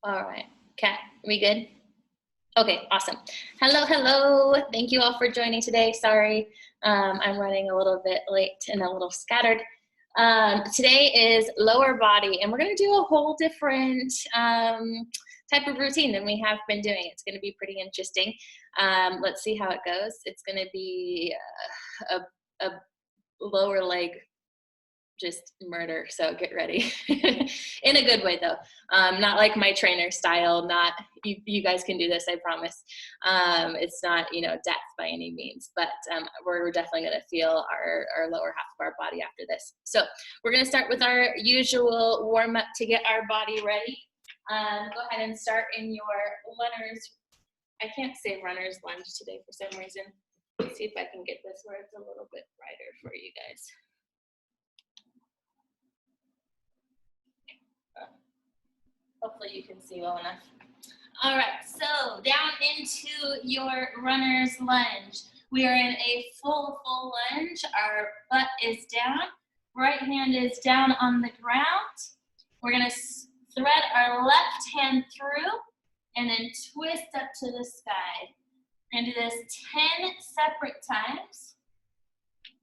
All right, Kat, we good? Okay, awesome. Hello, hello. Thank you all for joining today. Sorry, I'm running a little bit late and a little scattered. Today is lower body, and we're going to do a whole different type of routine than we have been doing. It's going to be pretty interesting. Let's see how it goes. It's going to be a lower leg just murder, so get ready. In a good way though, not like my trainer style, not you guys can do this, I promise. It's not, you know, death by any means, but we're definitely going to feel our lower half of our body after this. So we're going to start with our usual warm-up to get our body ready. Go ahead and start in your runners. I can't say runner's lunge today for some reason. Let's see if I can get this where it's a little bit brighter for you guys. Hopefully you can see well enough. All right, so down into your runner's lunge. We are in a full lunge. Our butt is down. Right hand is down on the ground. We're gonna thread our left hand through and then twist up to the sky. We're gonna do this 10 separate times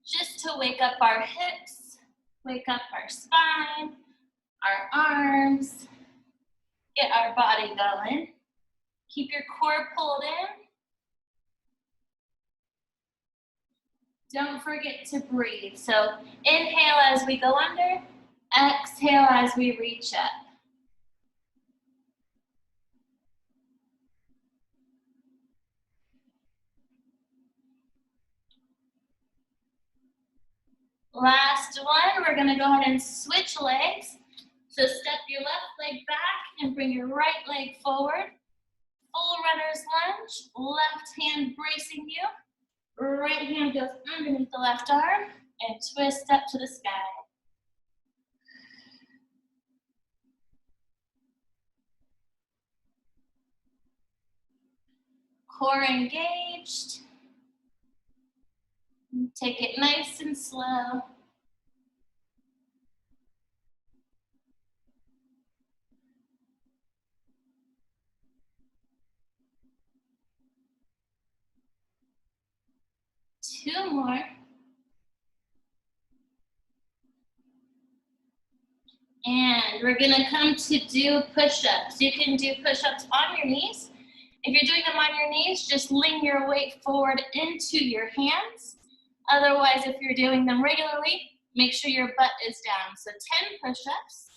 just to wake up our hips, wake up our spine, our arms, get our body going. Keep your core pulled in. Don't forget to breathe. So inhale as we go under, exhale as we reach up. Last one, we're gonna go ahead and switch legs. So step your left leg back and bring your right leg forward. Full runner's lunge, left hand bracing you. Right hand goes underneath the left arm and twist up to the sky. Core engaged. Take it nice and slow. Two more. And we're gonna come to do push-ups. You can do push-ups on your knees. If you're doing them on your knees, just lean your weight forward into your hands. Otherwise, if you're doing them regularly, make sure your butt is down. So 10 push-ups.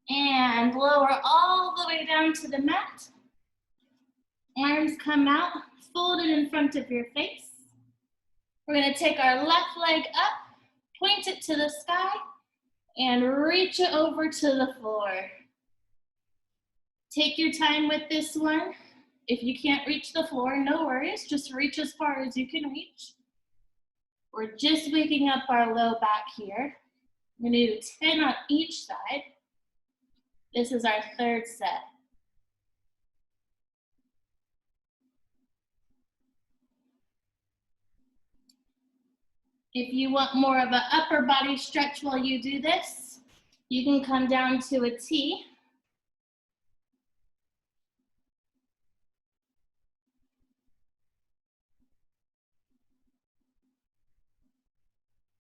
And lower all the way down to the mat. Arms come out, folded in front of your face. We're gonna take our left leg up, point it to the sky, and reach it over to the floor. Take your time with this one. If you can't reach the floor, no worries, just reach as far as you can reach. We're just waking up our low back here. We're gonna do 10 on each side. This is our third set. If you want more of an upper body stretch while you do this, you can come down to a T.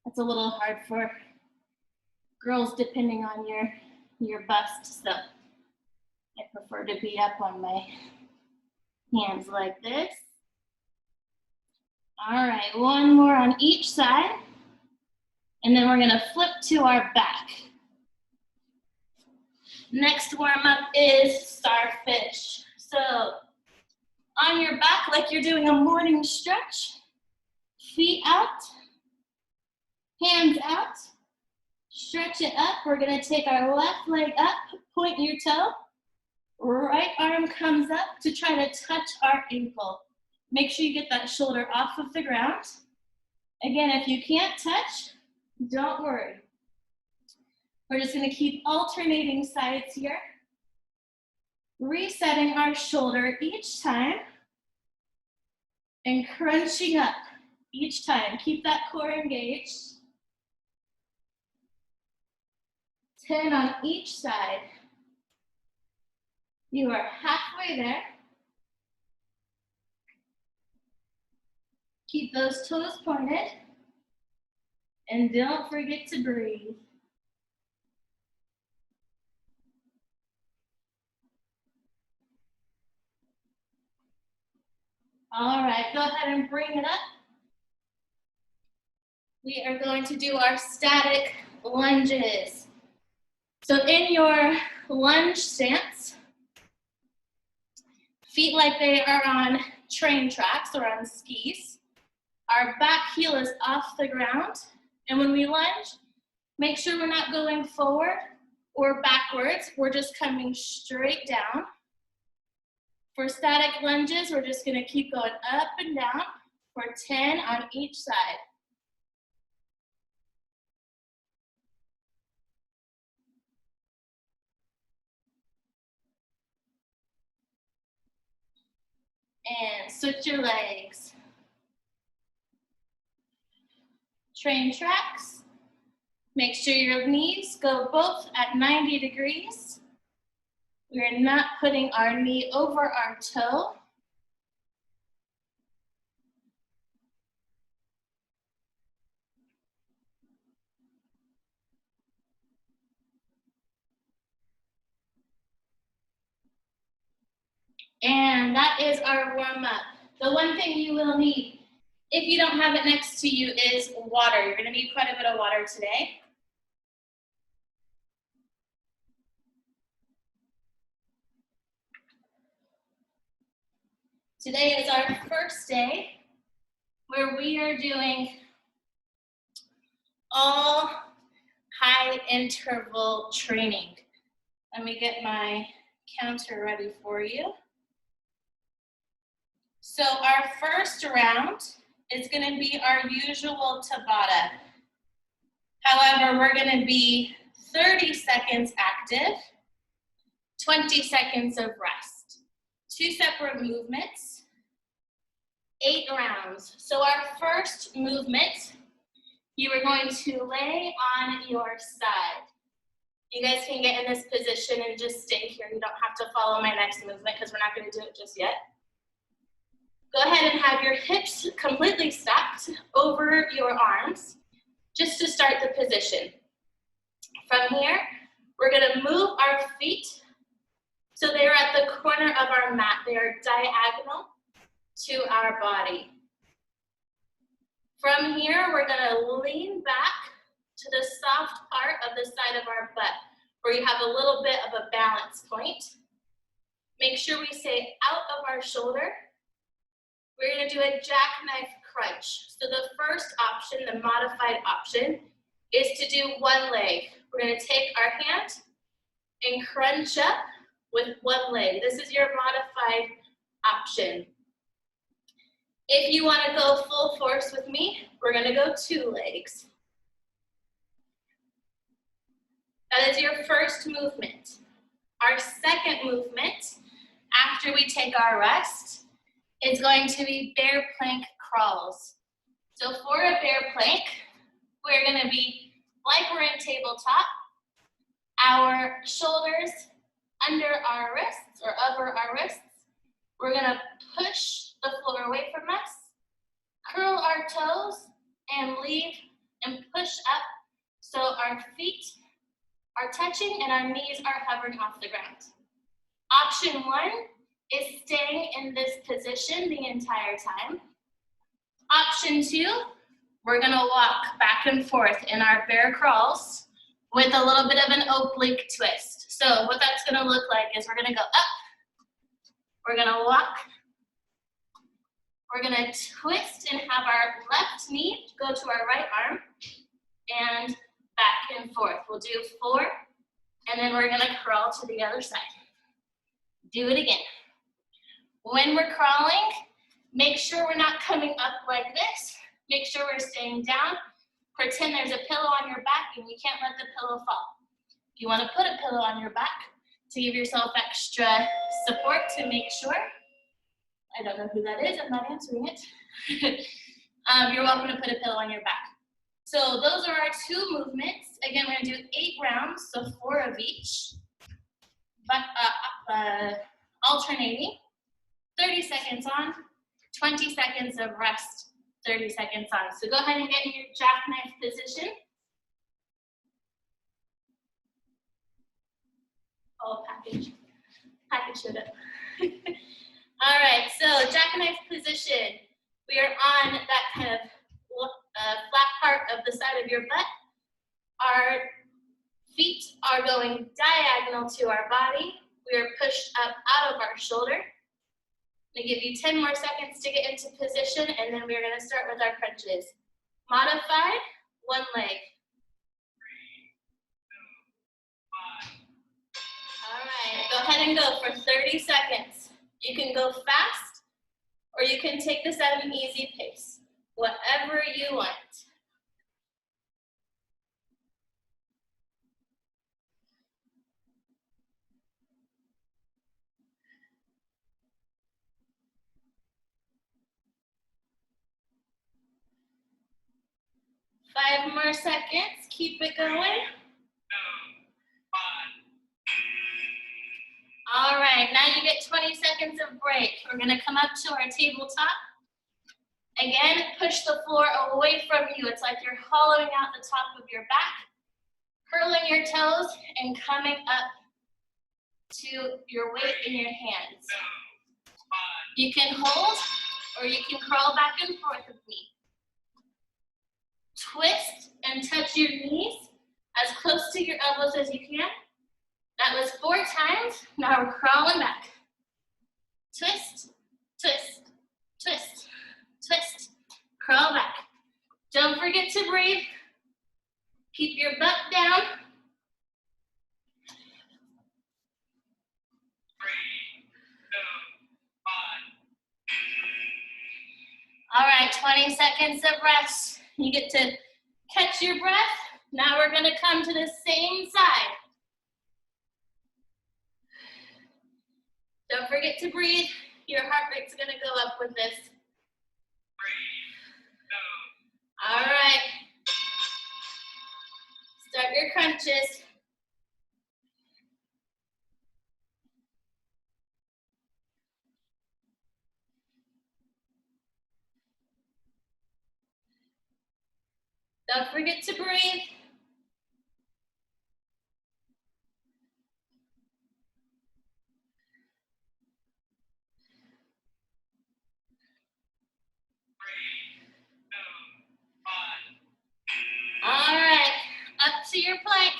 That's a little hard for girls depending on your bust, so I prefer to be up on my hands like this. All right, one more on each side, and then we're gonna flip to our back. Next warm up is starfish. So on your back, like you're doing a morning stretch, feet out, hands out, stretch it up. We're gonna take our left leg up, point your toe, right arm comes up to try to touch our ankle. Make sure you get that shoulder off of the ground. Again, if you can't touch, don't worry. We're just gonna keep alternating sides here. Resetting our shoulder each time and crunching up each time. Keep that core engaged. 10 on each side. You are halfway there. Keep those toes pointed. And don't forget to breathe. All right, go ahead and bring it up. We are going to do our static lunges. So in your lunge stance, feet like they are on train tracks or on skis. Our back heel is off the ground. And when we lunge, make sure we're not going forward or backwards. We're just coming straight down. For static lunges, we're just gonna keep going up and down for 10 on each side. And switch your legs. Train tracks. Make sure your knees go both at 90 degrees. We're not putting our knee over our toe. And that is our warm-up. The one thing you will need, if you don't have it next to you, is water. You're gonna need quite a bit of water today. Today is our first day where we are doing all high interval training. Let me get my counter ready for you. So our first round is going to be our usual Tabata. However, we're going to be 30 seconds active, 20 seconds of rest. 2 separate movements, 8 rounds. So our first movement, you are going to lay on your side. You guys can get in this position and just stay here. You don't have to follow my next movement because we're not going to do it just yet. Go ahead and have your hips completely stacked over your arms just to start the position. From here, we're going to move our feet so they're at the corner of our mat. They are diagonal to our body. From here, we're going to lean back to the soft part of the side of our butt where you have a little bit of a balance point. Make sure we stay out of our shoulder. We're going to do a jackknife crunch. So the first option, the modified option, is to do one leg. We're going to take our hand and crunch up with one leg. This is your modified option. If you want to go full force with me, we're going to go 2 legs. That is your first movement. Our second movement, after we take our rest, is going to be bear plank crawls. So for a bear plank, we're going to be like we're in tabletop, our shoulders under our wrists or over our wrists. We're going to push the floor away from us, curl our toes, and leave and push up so our feet are touching and our knees are hovering off the ground. Option 1 is staying in this position the entire time. Option 2, we're gonna walk back and forth in our bear crawls with a little bit of an oblique twist. So what that's gonna look like is we're gonna go up, we're gonna walk, we're gonna twist and have our left knee go to our right arm and back and forth. We'll do 4, and then we're gonna crawl to the other side. Do it again. When we're crawling, make sure we're not coming up like this. Make sure we're staying down. Pretend there's a pillow on your back and you can't let the pillow fall. If you want to put a pillow on your back, to give yourself extra support to make sure. I don't know who that is, I'm not answering it. You're welcome to put a pillow on your back. So those are our 2 movements. Again, we're gonna do 8 rounds, so 4 of each, but alternating. 30 seconds on, 20 seconds of rest, 30 seconds on. So go ahead and get in your jackknife position. Oh, package showed up. All right, so jackknife position. We are on that kind of flat part of the side of your butt. Our feet are going diagonal to our body. We are pushed up out of our shoulder. I'm gonna give you 10 more seconds to get into position, and then we're gonna start with our crunches. Modified, 1 leg. 3, 2, 1. All right, go ahead and go for 30 seconds. You can go fast, or you can take this at an easy pace, whatever you want. Five more seconds, keep it going. 2, 1. All right, now you get 20 seconds of break. We're gonna come up to our tabletop. Again, push the floor away from you. It's like you're hollowing out the top of your back, curling your toes, and coming up to your weight in your hands. You can hold, or you can crawl back and forth with me. Twist and touch your knees as close to your elbows as you can. That was 4 times. Now we're crawling back. Twist, twist, twist, twist. Crawl back. Don't forget to breathe. Keep your butt down. 3, 2, 1. All right, 20 seconds of rest. You get to catch your breath. Now we're gonna come to the same side. Don't forget to breathe. Your heart rate's gonna go up with this. 3, 2. All right. Start your crunches. Don't forget to breathe. All right, up to your plank.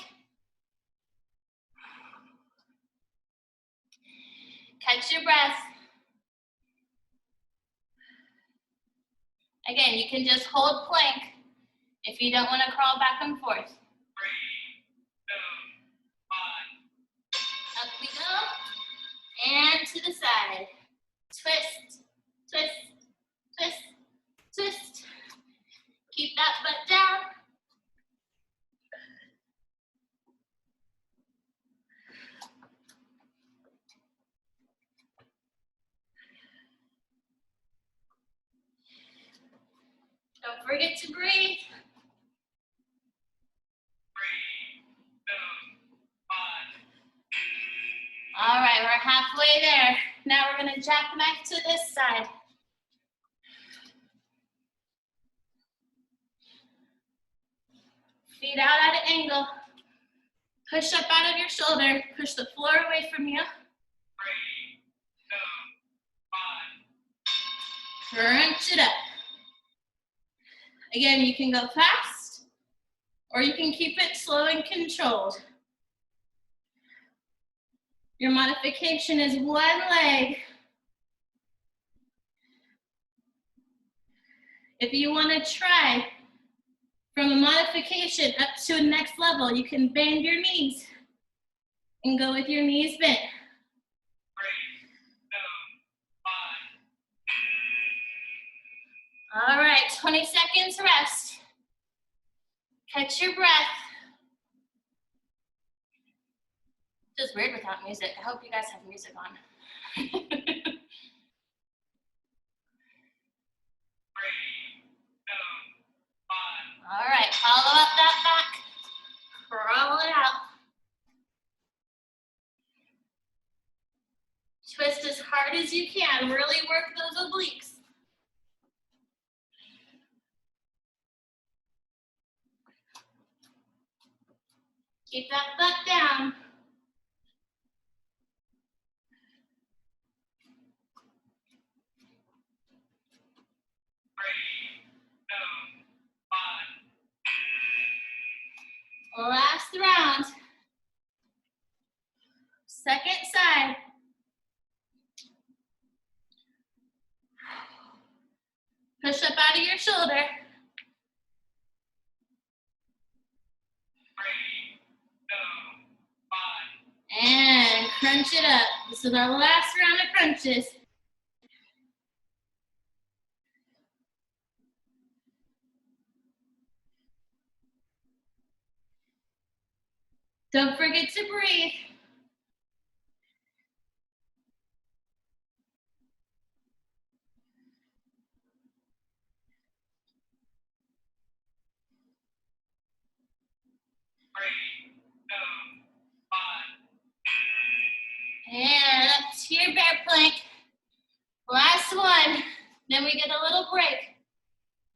Catch your breath. Again, you can just hold plank if you don't want to crawl back and forth. 3, 2, 1. Up we go, and to the side. Twist, twist, twist, twist. Keep that butt down. Don't forget to breathe. 3, 2, 1. All right, we're halfway there. Now we're gonna jackknife to this side. Feet out at an angle. Push up out of your shoulder. Push the floor away from you. 3, 2, 1. Crunch it up. Again, you can go fast, or you can keep it slow and controlled. Your modification is 1 leg. If you want to try from a modification up to a next level, you can bend your knees and go with your knees bent. 3, 2, 1. All right, 20 seconds rest. Catch your breath. Feels weird without music. I hope you guys have music on. 3, 2, 1. All right, follow up that back. Crawl it out. Twist as hard as you can. Really work those obliques. Keep that butt down. Last round. Second side. Push up out of your shoulder. 3, 2, 1. And crunch it up. This is our last round of crunches. Don't forget to breathe. And up to your bear plank. Last one. Then we get a little break.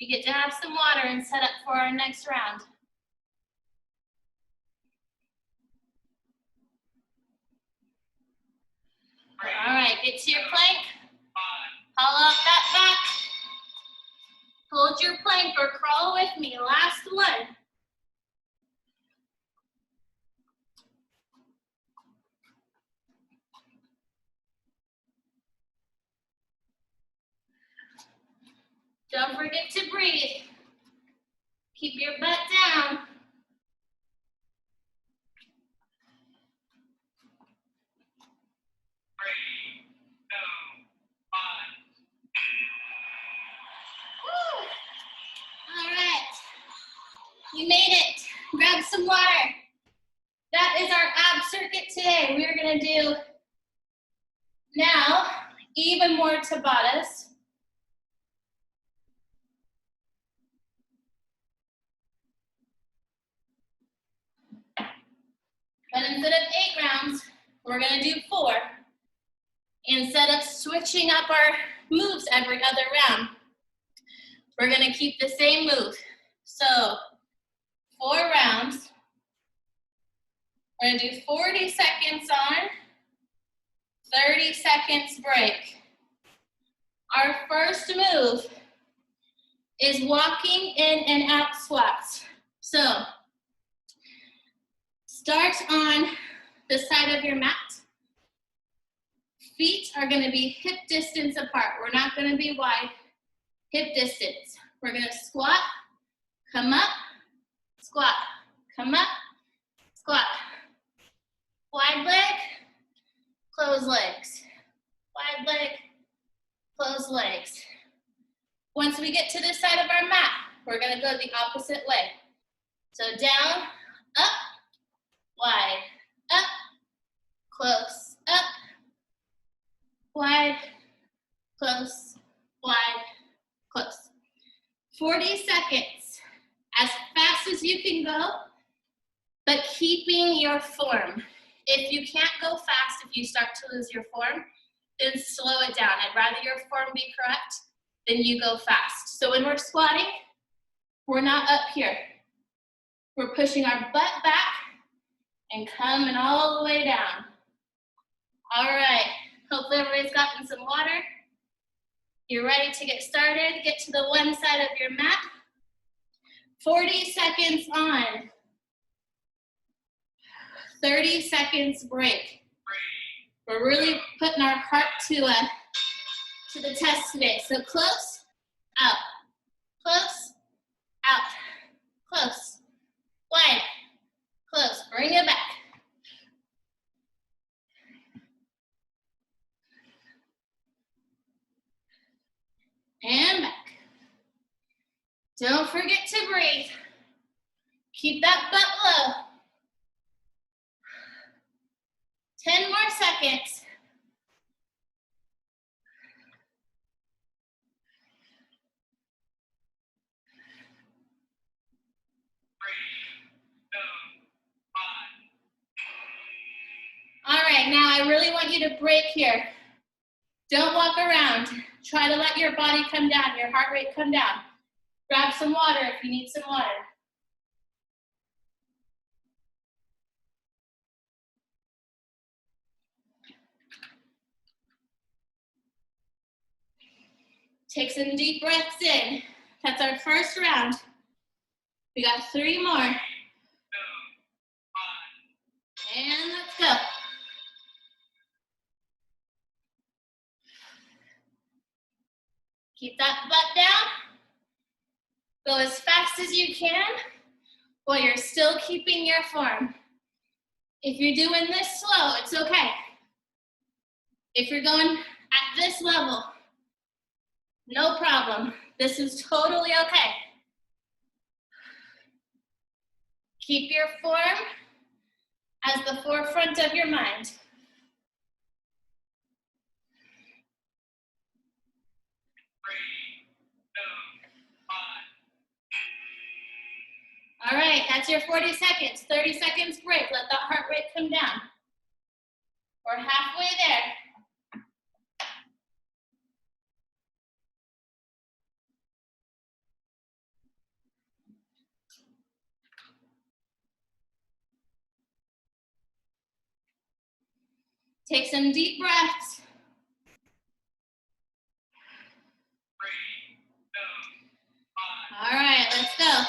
We get to have some water and set up for our next round. All right, get to your plank. Hollow up that back. Hold your plank or crawl with me. Last one. Don't forget to breathe. Keep your butt down. All right, you made it. Grab some water. That is our ab circuit today. We're gonna do now even more Tabatas. But instead of 8 rounds, we're gonna do 4. Instead of switching up our moves every other round, we're gonna keep the same move. So 4 rounds. We're gonna do 40 seconds on, 30 seconds break. Our first move is walking in and out squats. So start on the side of your mat. Feet are gonna be hip distance apart. We're not gonna be wide, hip distance. We're gonna squat, come up, squat, come up, squat. Wide leg, close legs. Wide leg, close legs. Once we get to this side of our mat, we're gonna go the opposite way. So down, up, wide, up, close, up, wide, close, wide, close. 40 seconds, as fast as you can go, but keeping your form. If you can't go fast, if you start to lose your form, then slow it down. I'd rather your form be correct than you go fast. So when we're squatting, we're not up here. We're pushing our butt back and coming all the way down. All right, hopefully everybody's gotten some water. You're ready to get started. Get to the one side of your mat. 40 seconds on. 30 seconds break. We're really putting our heart to the test today. So close, out, close, out, close, wide, close. Bring it back. And back. Don't forget to breathe. Keep that butt low. right, now I really want you to break here. Don't walk around. Try to let your body come down, your heart rate come down. Grab some water if you need some water. Take some deep breaths in. That's our first round. We got 3 more. 2, 1. And let's go. Keep that butt down. Go as fast as you can while you're still keeping your form. If you're doing this slow, it's okay. If you're going at this level, no problem. This is totally okay. Keep your form as the forefront of your mind. 3, 2, 1. All right, that's your 40 seconds. 30 seconds break. Let that heart rate come down. We're halfway there. Take some deep breaths. 3, 2, 1. All right, let's go.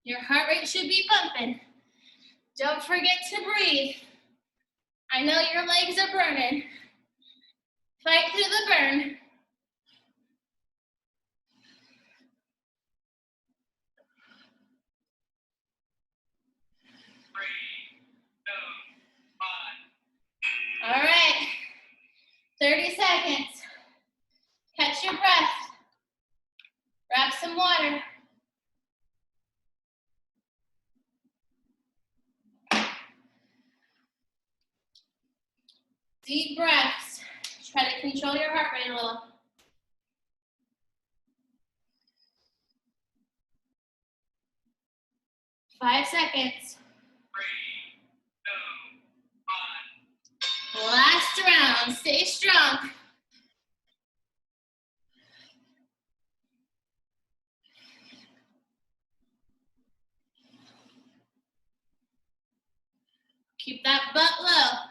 Your heart rate should be pumping. Don't forget to breathe. I know your legs are burning. Fight through the burn. 3, 2, 1. All right, 30 seconds. Catch your breath. Grab some water. Deep breaths. Try to control your heart rate a little. 5 seconds. 3, 2, 1. Last round. Stay strong. Keep that butt low.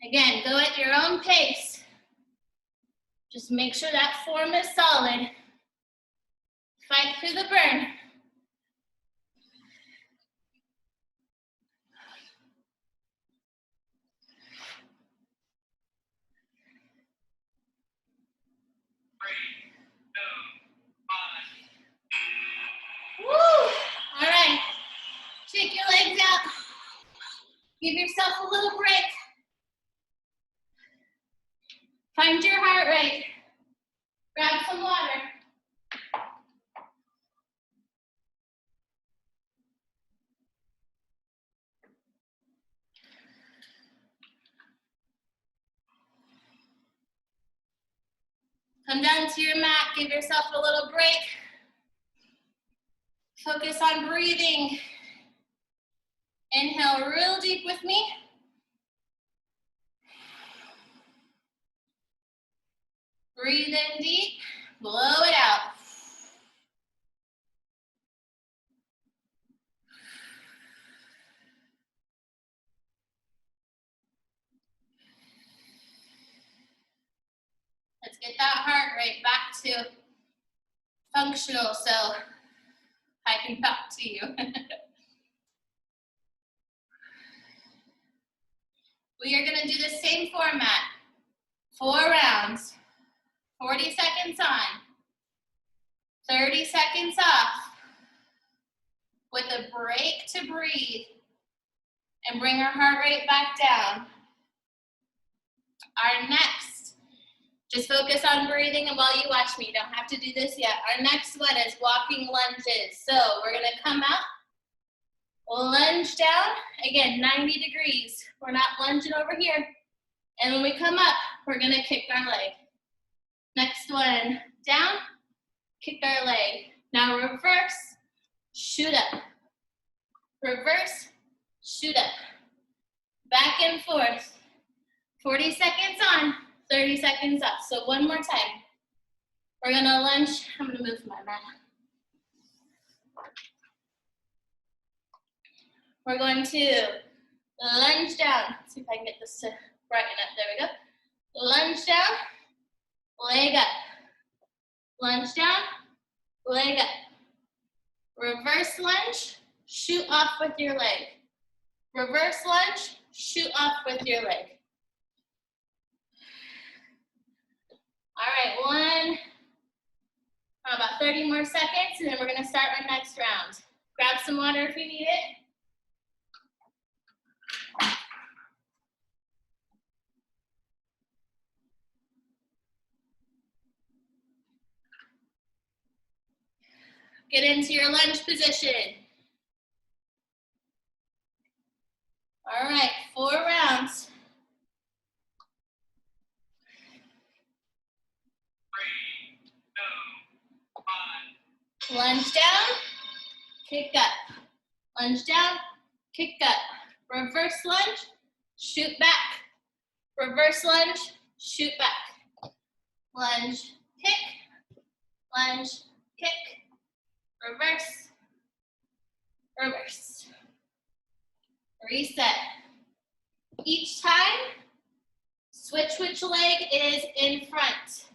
Again, go at your own pace. Just make sure that form is solid. Fight through the burn. Woo! All right. Shake your legs out. Give yourself a little break. Find your heart rate. Grab some water. Come down to your mat. Give yourself a little break. Focus on breathing. Inhale real deep with me. Breathe in deep, blow it out. Let's get that heart rate back to functional so I can talk to you. We are gonna do the same format. 4 rounds, 40 seconds on, 30 seconds off, with a break to breathe and bring our heart rate back down. Our next Just focus on breathing and while you watch me. You don't have to do this yet. Our next one is walking lunges. So we're gonna come out, lunge down, again, 90 degrees. We're not lunging over here. And when we come up, we're gonna kick our leg. Next one, down, kick our leg. Now reverse, shoot up. Reverse, shoot up. Back and forth. 40 seconds on, 30 seconds off. So one more time. We're gonna lunge. I'm gonna move my mat. We're going to lunge down. Let's see if I can get this to brighten up. There we go. Lunge down, leg up. Lunge down, leg up. Reverse lunge, shoot off with your leg. Reverse lunge, shoot off with your leg. All right, about 30 more seconds, and then we're gonna start our next round. Grab some water if you need it. Get into your lunge position. All right, 4 rounds. 3, 2, 1. Lunge down, kick up. Lunge down, kick up. Reverse lunge, shoot back. Reverse lunge, shoot back. Lunge, kick, lunge, kick. Reverse, reverse. Reset. Each time, switch which leg is in front.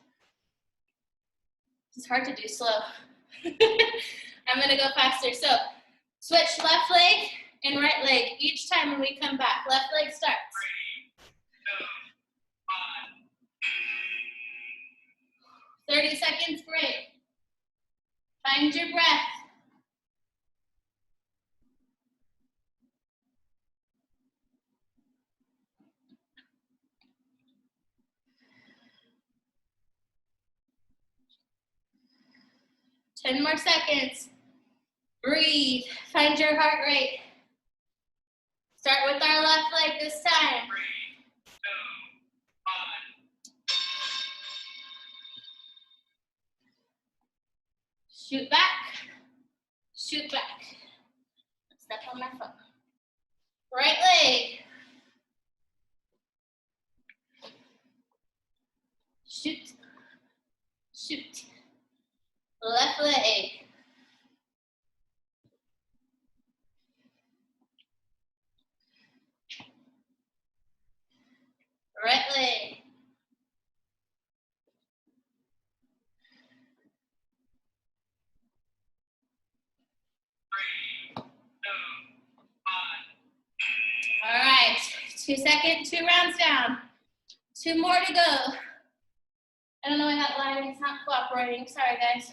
It's hard to do slow. I'm gonna go faster. So, switch left leg and right leg each time when we come back. Left leg starts. 3, 2, 1. 30 seconds break. Find your breath. Ten more seconds. Breathe. Find your heart rate. Start with our left leg this time. 3, 2, 1. Shoot back. Shoot back. Step on my phone. Right leg. Shoot. Shoot. Left leg. Right leg. All right, 2 seconds, 2 rounds down. 2 more to go. I don't know why that lighting's not cooperating. Sorry, guys.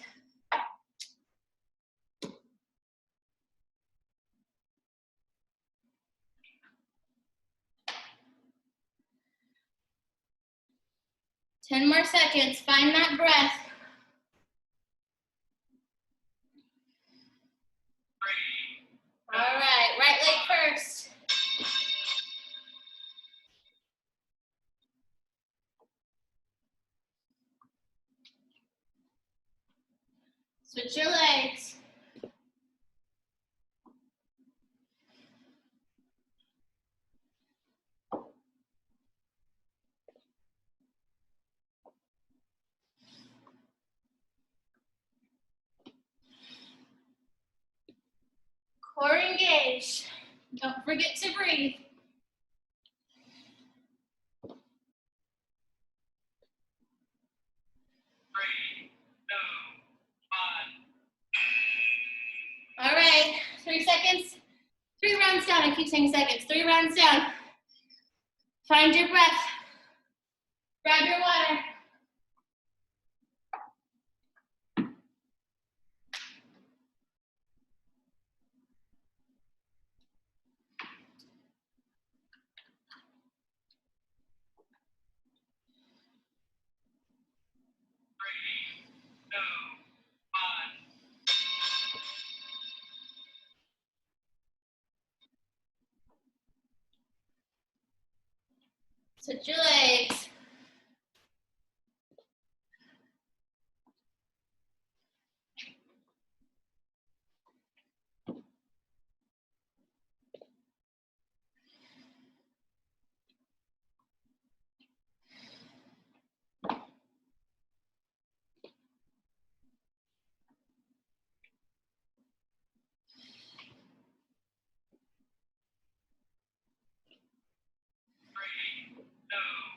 Ten more seconds. Find that breath. 3. All right, right leg first. Switch your legs. Core engage. Don't forget to breathe. 3, 2, 1. All right, 3 seconds. 3 rounds down. I keep saying seconds. 3 rounds down. Find your breath. Grab your water. Switch your legs.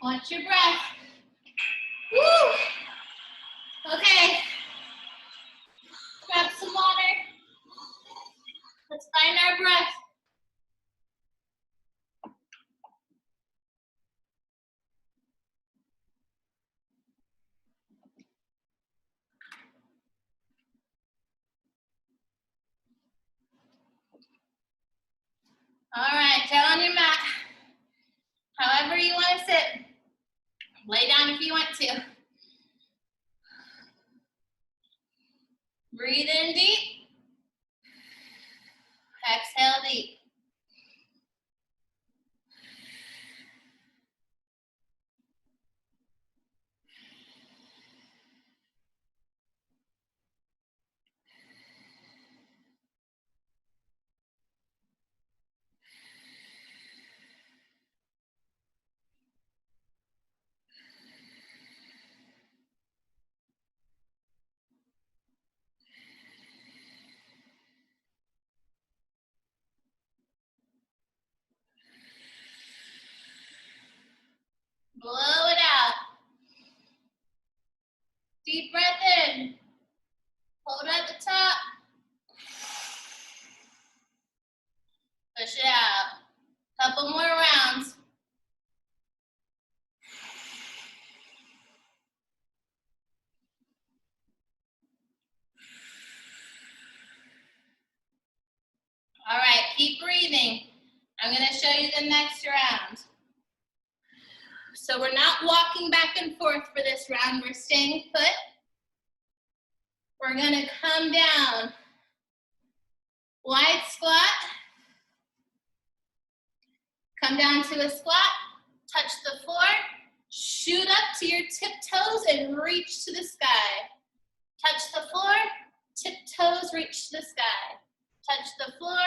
Watch your breath. Woo! Okay. Grab some water. Let's find our breath. All right, down on your mat. However you want to sit. Lay down if you want to. Breathe in deep. Exhale deep. Blow it out. Deep breath in. Hold at the top. Push it out. Couple more rounds. All right, keep breathing. I'm going to show you the next round. So we're not walking back and forth for this round. We're staying put. We're going to come down. Wide squat. Come down to a squat. Touch the floor. Shoot up to your tiptoes and reach to the sky. Touch the floor. Tiptoes reach to the sky. Touch the floor.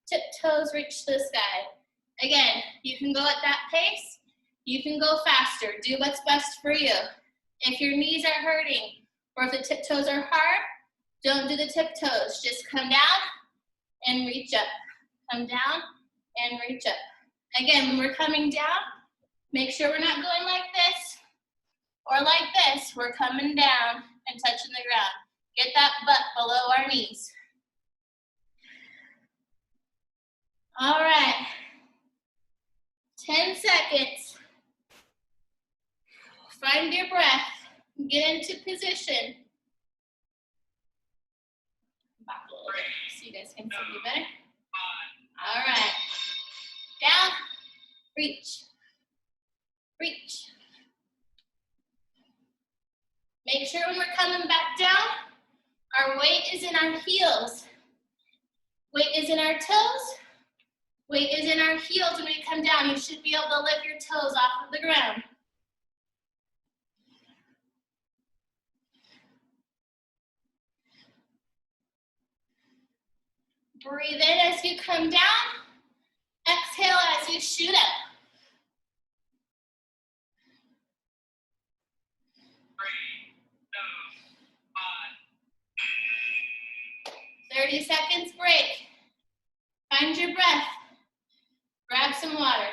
Tiptoes reach to the sky. Again, you can go at that pace. You can go faster. Do what's best for you. If your knees are hurting or if the tiptoes are hard, don't do the tiptoes. Just come down and reach up. Come down and reach up. Again, when we're coming down, make sure we're not going like this or like this. We're coming down and touching the ground. Get that butt below our knees. All right. 10 seconds. Find your breath. Get into position. Back a little bit so you guys can see me better. All right. Down. Reach. Reach. Make sure when we're coming back down, our weight is in our heels. Weight is in our toes. Weight is in our heels when we come down. You should be able to lift your toes off of the ground. Breathe in as you come down. Exhale as you shoot up. 30 seconds break. Find your breath. Grab some water.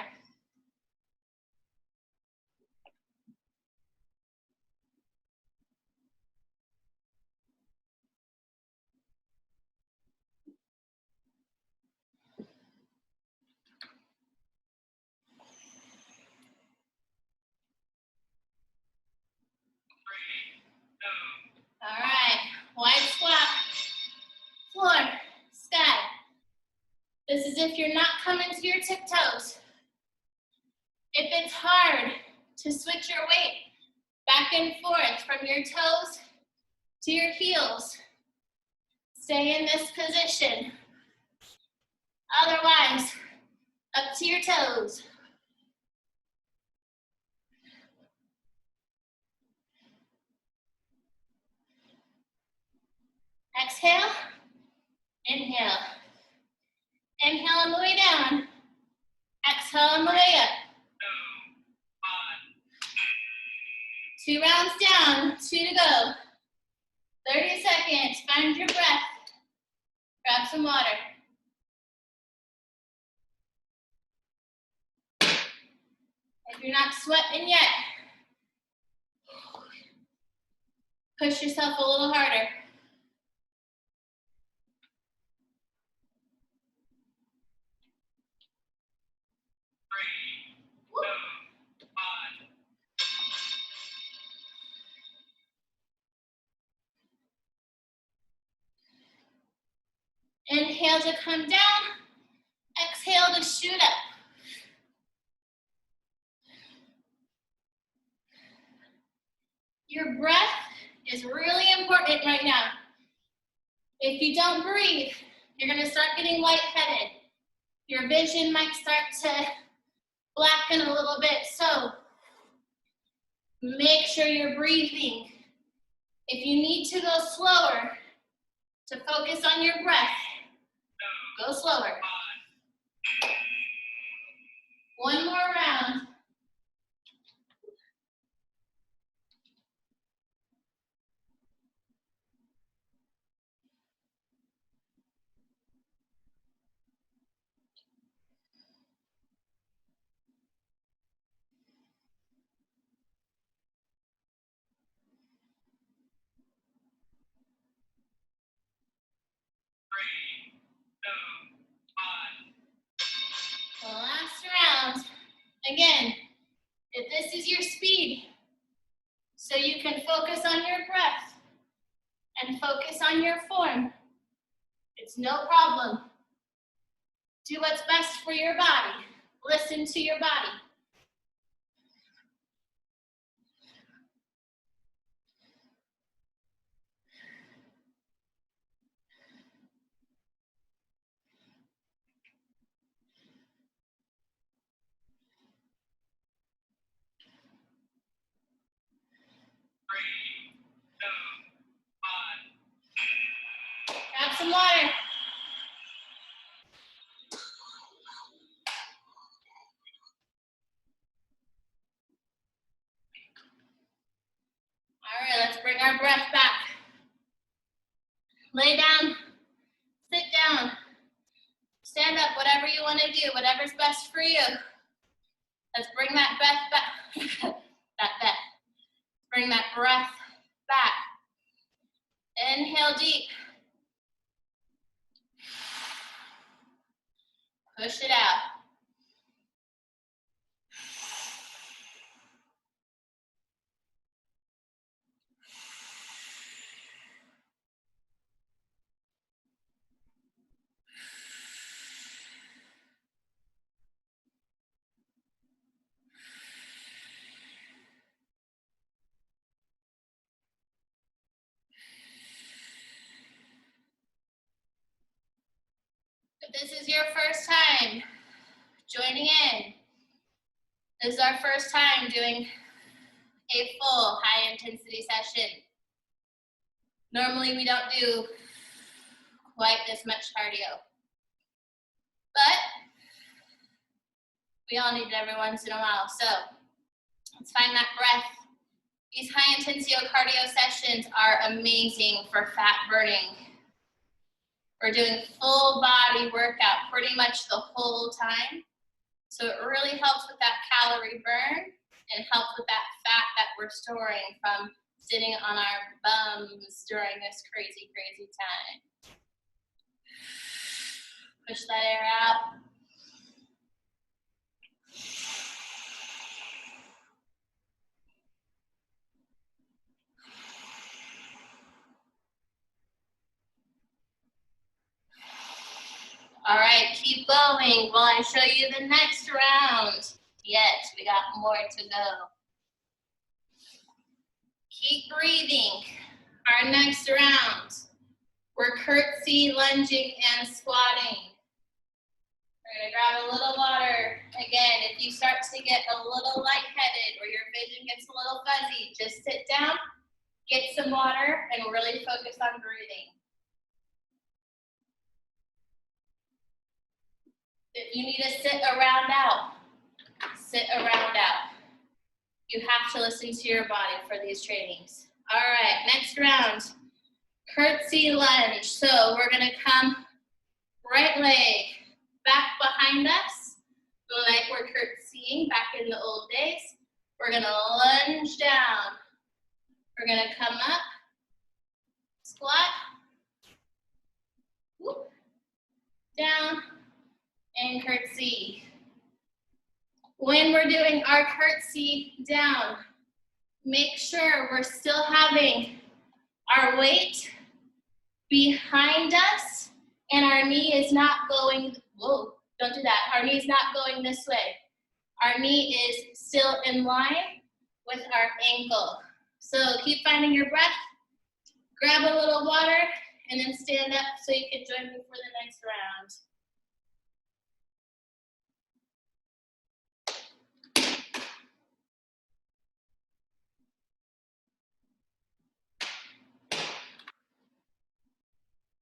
All right, wide squat, floor, sky. This is if you're not coming to your tiptoes. If it's hard to switch your weight back and forth from your toes to your heels, stay in this position. Otherwise, up to your toes. Exhale, inhale. Inhale on the way down. Exhale on the way up. 2 rounds down, 2 to go. 30 seconds, find your breath. Grab some water. If you're not sweating yet, push yourself a little harder. Inhale to come down. Exhale to shoot up. Your breath is really important right now. If you don't breathe, you're going to start getting lightheaded. Your vision might start to blacken a little bit, so make sure you're breathing. If you need to go slower to focus on your breath, go slower. 1 more round. The last round. Again, if this is your speed, so you can focus on your breath and focus on your form, it's no problem. Do what's best for your body. Listen to your body. Grab some water. All right, let's bring our breath back. Lay down, sit down, stand up, whatever you want to do, whatever's best for you. Let's bring that breath back. Bring that breath back. Inhale deep. Push it out. If this is your first time joining in, this is our first time doing a full high intensity session. Normally we don't do quite this much cardio, but we all need it every once in a while. So let's find that breath. These high intensity cardio sessions are amazing for fat burning. We're doing full body workout pretty much the whole time. So it really helps with that calorie burn and helps with that fat that we're storing from sitting on our bums during this crazy, crazy time. Push that air out. All right, keep going while I show you the next round. Yes, we got more to go. Keep breathing. Our next round, we're curtsy, lunging, and squatting. We're gonna grab a little water. Again, if you start to get a little lightheaded or your vision gets a little fuzzy, just sit down, get some water, and really focus on breathing. If you need to sit around out, sit around out. You have to listen to your body for these trainings. All right, next round, curtsy lunge. So we're gonna come right leg back behind us, like we're curtsying back in the old days. We're gonna lunge down. We're gonna come up, squat, whoop, down, and curtsy. When we're doing our curtsy down, make sure we're still having our weight behind us and our knee is not going, whoa, don't do that. Our knee is not going this way. Our knee is still in line with our ankle. So keep finding your breath, grab a little water, and then stand up so you can join me for the next round.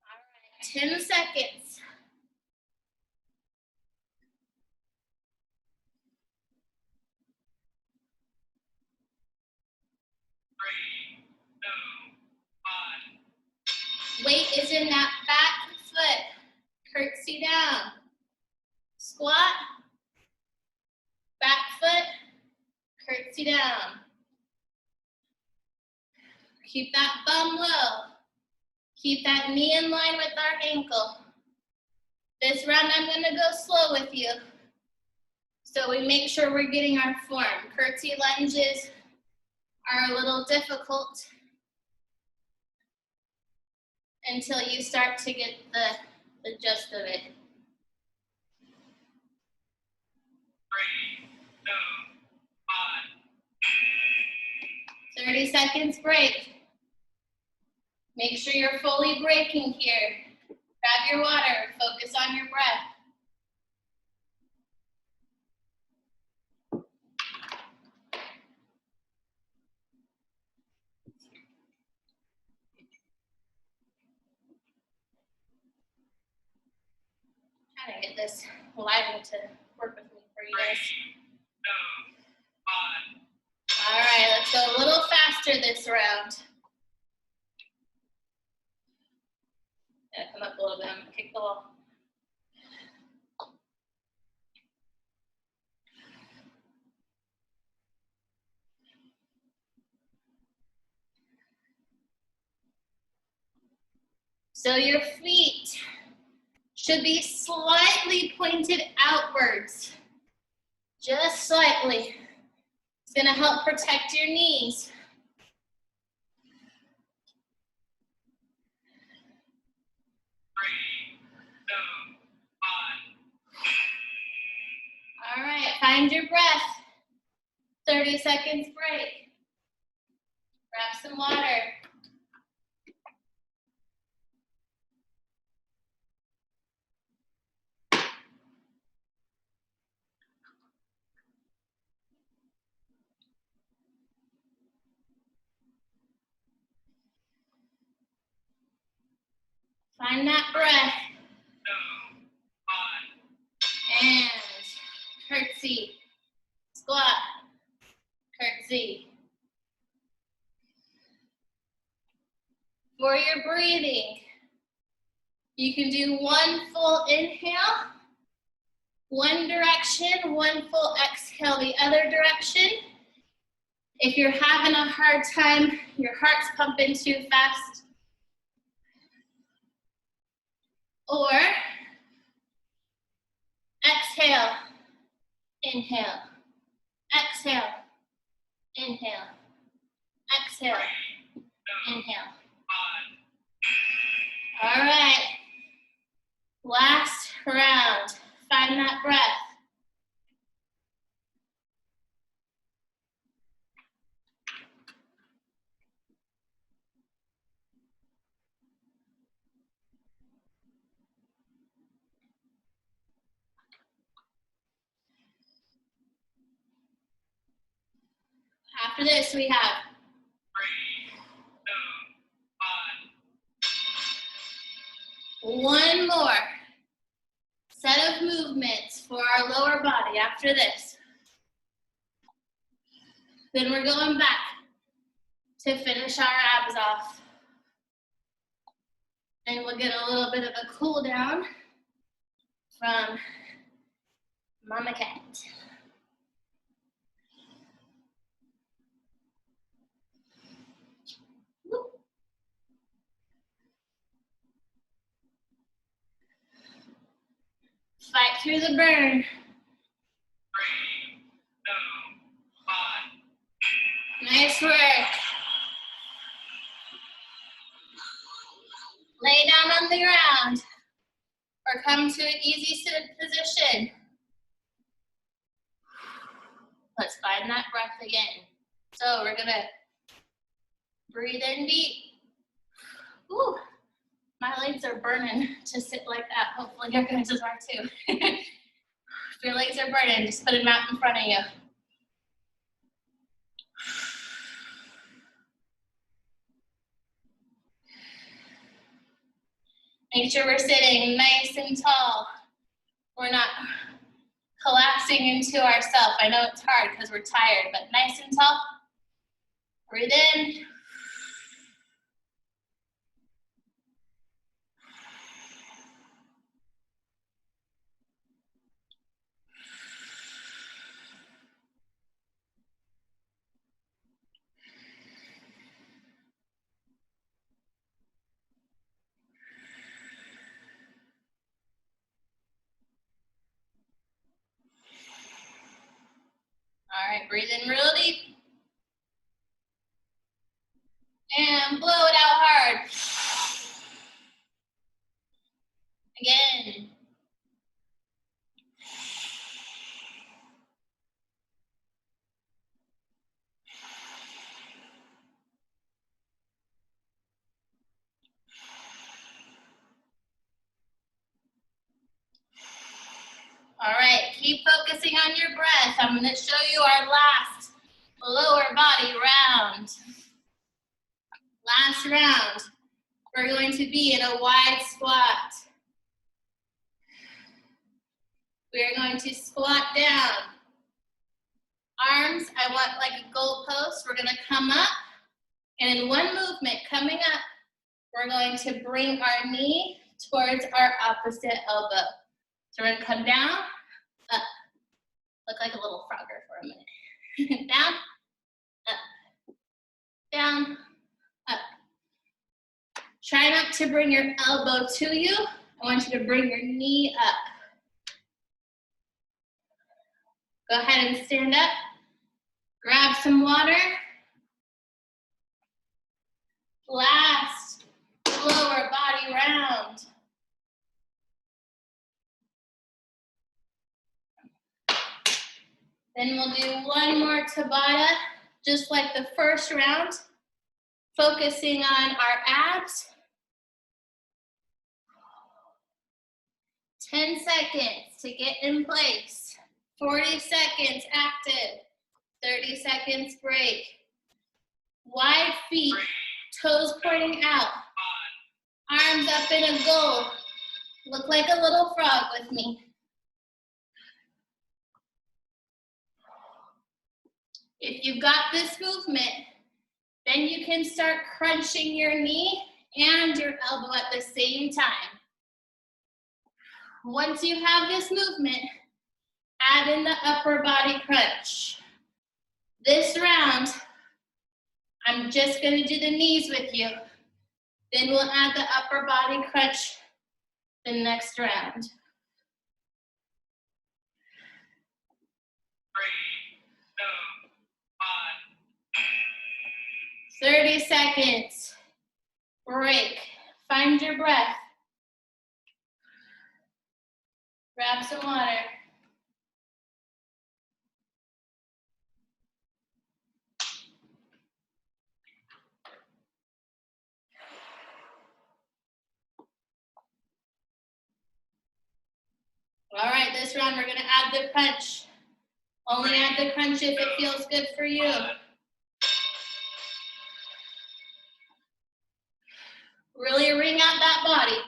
All right, 10 seconds. 3, 2, 1. Weight is in that back foot. Curtsy down. Squat. Back foot. Curtsy down. Keep that bum low. Keep that knee in line with our ankle. This round I'm gonna go slow with you, so we make sure we're getting our form. Curtsy lunges are a little difficult until you start to get the gist of it. 3, 2, 1. 30 seconds break. Make sure you're fully breaking here. Grab your water, focus on your breath. Trying to get this live to work with me for you guys. 3, 2, 1. All right, let's go a little faster this round. Yeah, come up a little bit, I'm gonna kick the wall. So your feet should be slightly pointed outwards, just slightly. It's gonna help protect your knees. 3, 2, 1. All right, find your breath. 30 seconds break. Grab some water. Find that breath. 2, 1. And curtsy. Squat. Curtsy. For your breathing, you can do one full inhale, one direction, one full exhale the other direction. If you're having a hard time, your heart's pumping too fast, or exhale, inhale, exhale, inhale, exhale, inhale. All right, last round. Find that breath. After this, we have 3, 2, 1. One more. set of movements for our lower body after this. Then we're going back to finish our abs off. And we'll get a little bit of a cool down from Mama Cat. Woo. Fight through the burn. 3, 2, 1. Nice work. Lay down on the ground or come to an easy sit position. Let's find that breath again. So we're gonna breathe in deep. Ooh, my legs are burning to sit like that. Hopefully your guys' are too. If your legs are burning, just put them out in front of you. Make sure we're sitting nice and tall. We're not collapsing into ourselves. I know it's hard because we're tired, but nice and tall. Breathe in. All right, breathe in real deep. And blow it out hard. Again. All right, keep focusing on your breath. I'm going to show you our last lower body round. Last round, we're going to be in a wide squat. We are going to squat down. Arms, I want like a goalpost. We're going to come up, and in one movement, coming up, we're going to bring our knee towards our opposite elbow. So we're going to come down, up. Look like a little frogger for a minute. Down, up, down, up. Try not to bring your elbow to you. I want you to bring your knee up. Go ahead and stand up. Grab some water. Last lower body round. Then we'll do one more Tabata, just like the first round, focusing on our abs. 10 seconds to get in place. 40 seconds active. 30 seconds break. Wide feet, toes pointing out. Arms up in a goal. Look like a little frog with me. If you've got this movement, then you can start crunching your knee and your elbow at the same time. Once you have this movement, add in the upper body crunch. This round, I'm just going to do the knees with you. Then we'll add the upper body crunch the next round. 3, 2, 1. 30 seconds. Break. Find your breath. Grab some water. All right, this round we're gonna add the crunch. Only add the crunch if it feels good for you. Really wring out that body.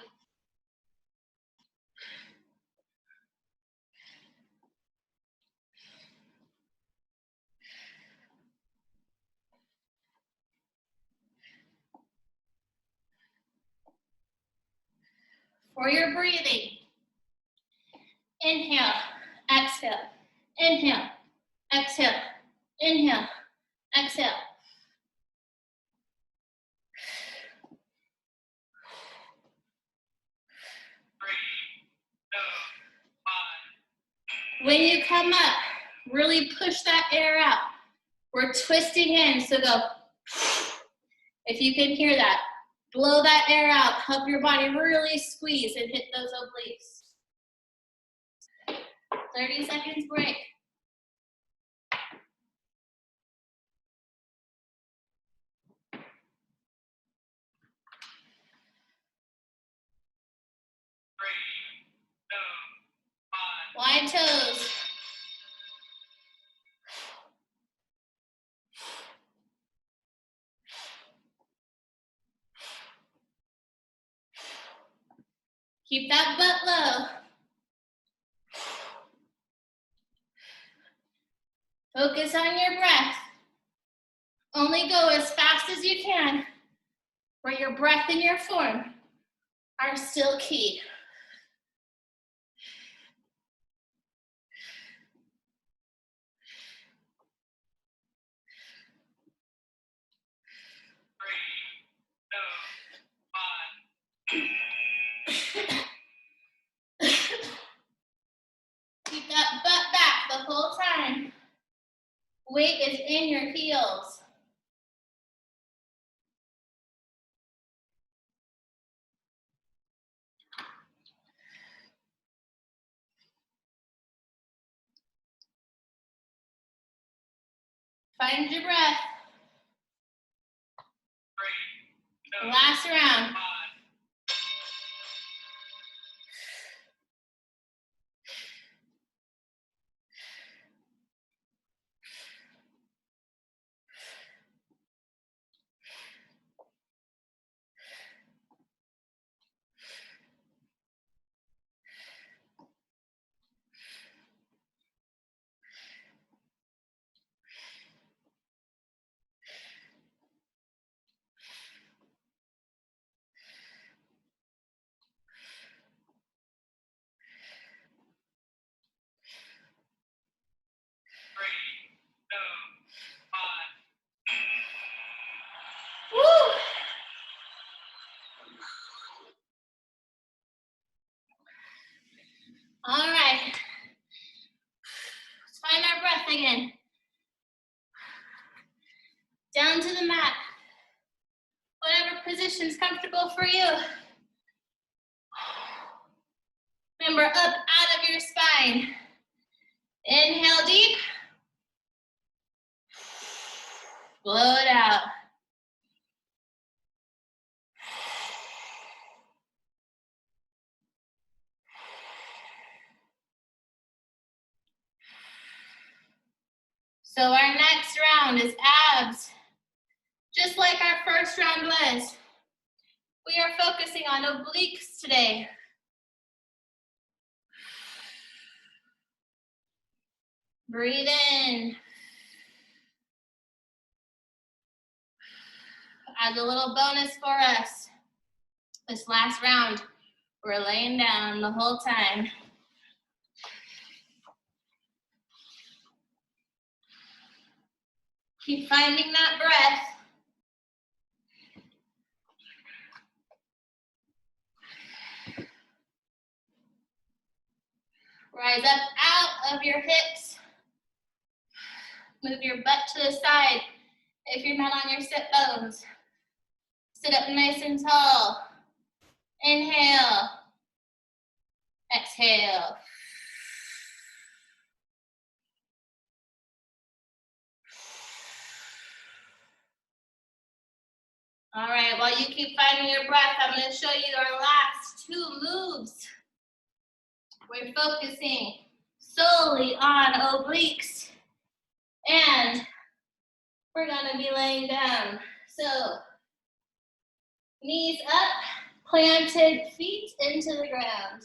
or you're breathing. Inhale, exhale, inhale, exhale, inhale, exhale. When you come up, really push that air out. We're twisting in, so go. If you can hear that, blow that air out. Help your body really squeeze and hit those obliques. 30 seconds break. Wide toes. Keep that butt low. Focus on your breath. Only go as fast as you can, where your breath and your form are still key. Keep that butt back the whole time. Weight is in your heels. Find your breath. Last round. Woo! All right. Let's find our breath again. Down to the mat. Whatever position is comfortable for you. Remember, up out of your spine. Inhale deep. Blow it out. So our next round is abs. Just like our first round was. We are focusing on obliques today. Breathe in. Add a little bonus for us. This last round, we're laying down the whole time. Keep finding that breath. Rise up out of your hips. Move your butt to the side if you're not on your sit bones. Sit up nice and tall. Inhale. Exhale. All right, while you keep finding your breath, I'm going to show you our last two moves. We're focusing solely on obliques, and we're going to be laying down. So, knees up, planted feet into the ground.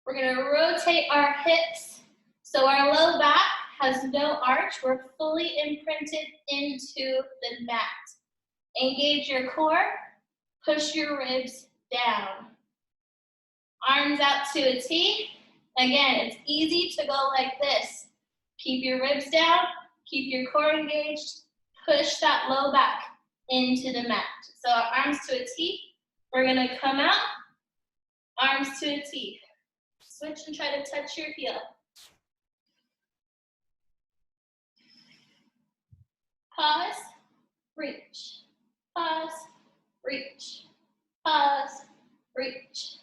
We're going to rotate our hips so our low back has no arch. We're fully imprinted into the mat. Engage your core, push your ribs down. Arms out to a T. Again, it's easy to go like this. Keep your ribs down, keep your core engaged, push that low back into the mat. So arms to a T. We're gonna come out, arms to a T. Switch and try to touch your heel. Pause, reach, pause, reach, pause, reach.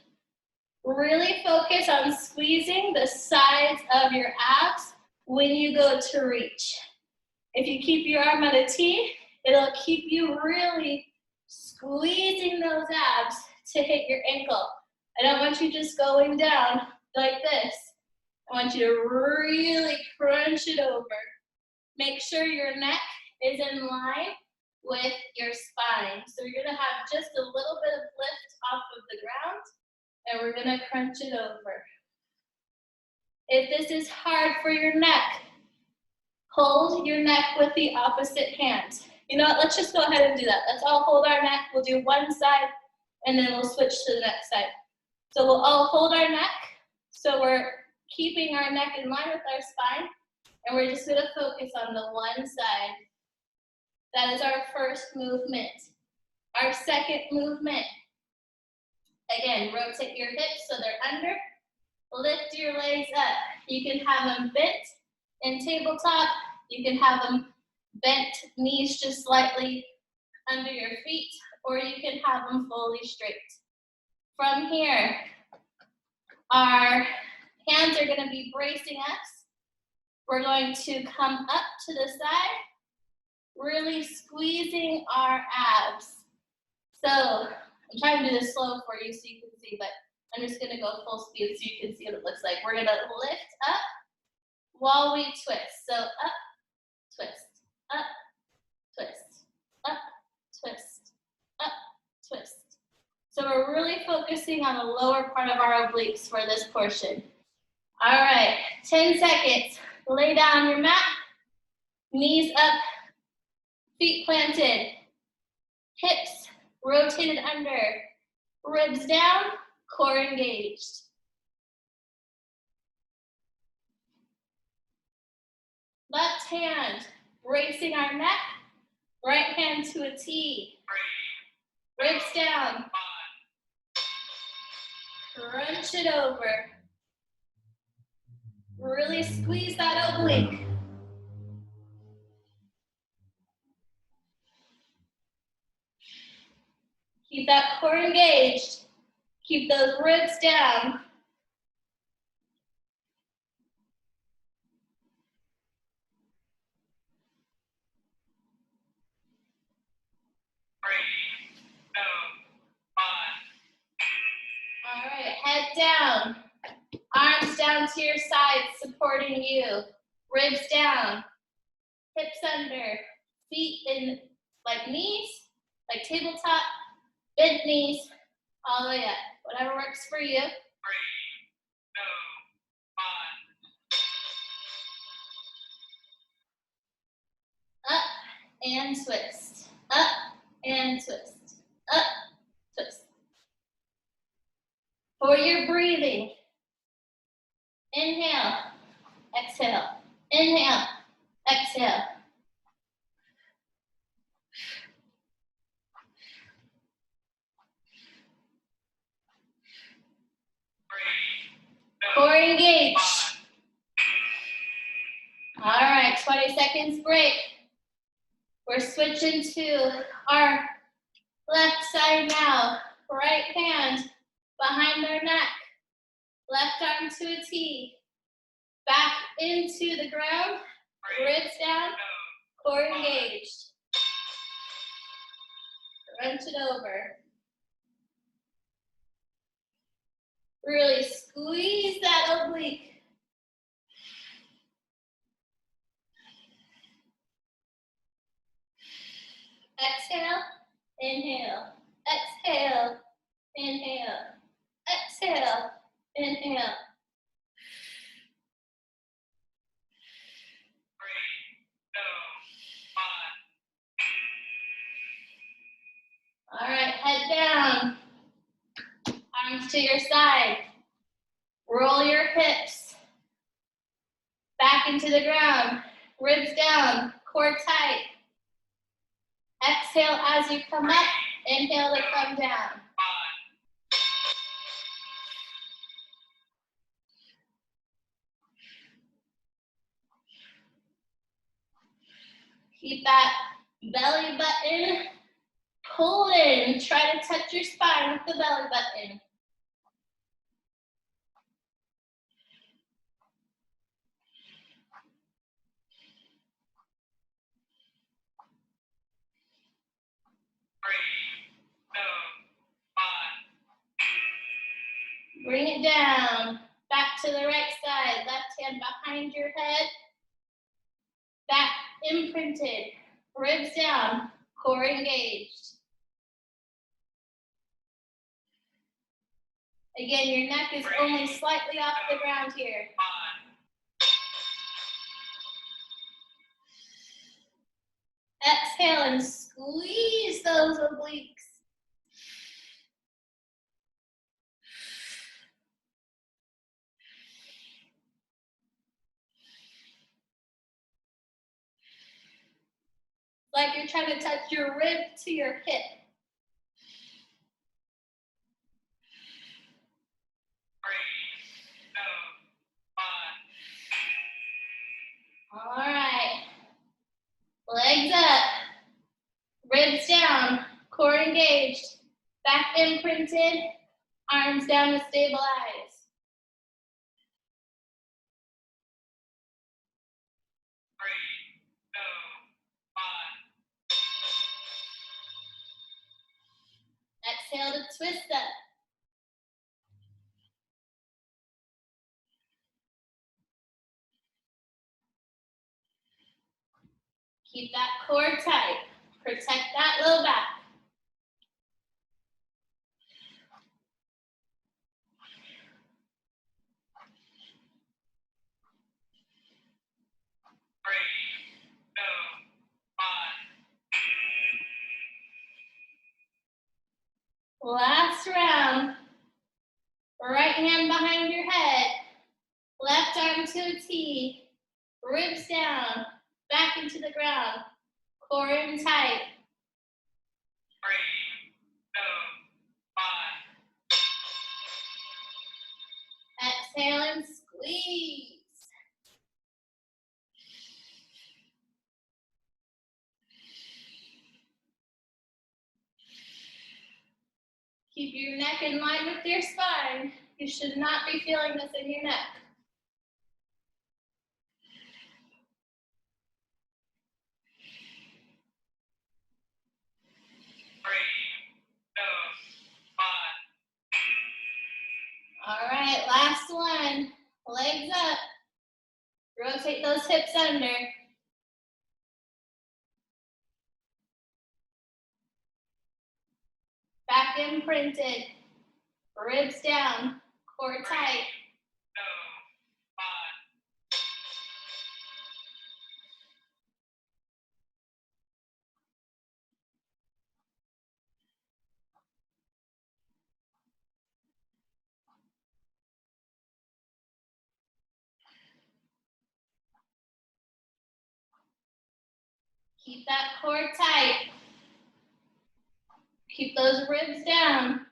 Really focus on squeezing the sides of your abs when you go to reach. If you keep your arm at a T, it'll keep you really squeezing those abs to hit your ankle. I don't want you just going down like this. I want you to really crunch it over. Make sure your neck is in line with your spine. So you're gonna have just a little bit of lift off of the ground, and we're gonna crunch it over. If this is hard for your neck, hold your neck with the opposite hand. You know what, let's just go ahead and do that. Let's all hold our neck. We'll do one side, and then we'll switch to the next side. So we'll all hold our neck. So we're keeping our neck in line with our spine, and we're just gonna focus on the one side. That is our first movement. Our second movement, again, rotate your hips so they're under. Lift your legs up. You can have them bent in tabletop. You can have them bent, knees just slightly under your feet, or you can have them fully straight. From here, our hands are going to be bracing us. We're going to come up to the side, really squeezing our abs. So I'm trying to do this slow for you so you can see, but I'm just gonna go full speed so you can see what it looks like. We're gonna lift up while we twist. So up, twist, up, twist, up, twist, up, twist. So we're really focusing on the lower part of our obliques for this portion. All right, 10 seconds. Lay down your mat, knees up, feet planted, hips rotated under, ribs down, core engaged. Left hand bracing our neck, right hand to a T. Ribs down. Crunch it over. Really squeeze that oblique. Keep that core engaged. Keep those ribs down. All right, head down. Arms down to your sides, supporting you. Ribs down. Hips under. Feet in like knees, like tabletop. Bent knees, all the way up. Whatever works for you. 3, 2, 1. Up and twist. Up and twist. Up, twist. For your breathing, inhale, exhale. Inhale, exhale. Core engaged. All right, 20 seconds break. We're switching to our left side now. Right hand behind our neck. Left arm to a T. Back into the ground. Ribs down. Core engaged. Crunch it over. Really squeeze that oblique. Exhale, inhale, exhale, inhale, exhale, inhale. 3, 2, 1. All right, head down. Arms to your side. Roll your hips back into the ground. Ribs down, core tight. Exhale as you come up, inhale to come down. Keep that belly button pulled in. Try to touch your spine with the belly button. Bring it down. Back to the right side. Left hand behind your head. Back imprinted. Ribs down. Core engaged. Again, your neck is only slightly off the ground here. Exhale and squeeze those obliques. Like you're trying to touch your rib to your hip. All right. Legs up. Ribs down. Core engaged. Back imprinted. Arms down to stabilize. Exhale to twist up. Keep that core tight. Protect that low back. Last round. Right hand behind your head. Left arm to a T. Ribs down. Back into the ground. Core in tight. 3, 2, 1. Exhale and squeeze. Keep your neck in line with your spine. You should not be feeling this in your neck. 3, 2, 1. All right, last one. Legs up. Rotate those hips under. Back imprinted. Ribs down. Core tight. 2, 1. Keep that core tight. Keep those ribs down. 3,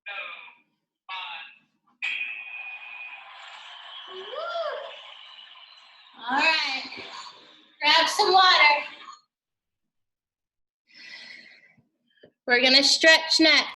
2, 1. All right. Grab some water. We're gonna stretch next.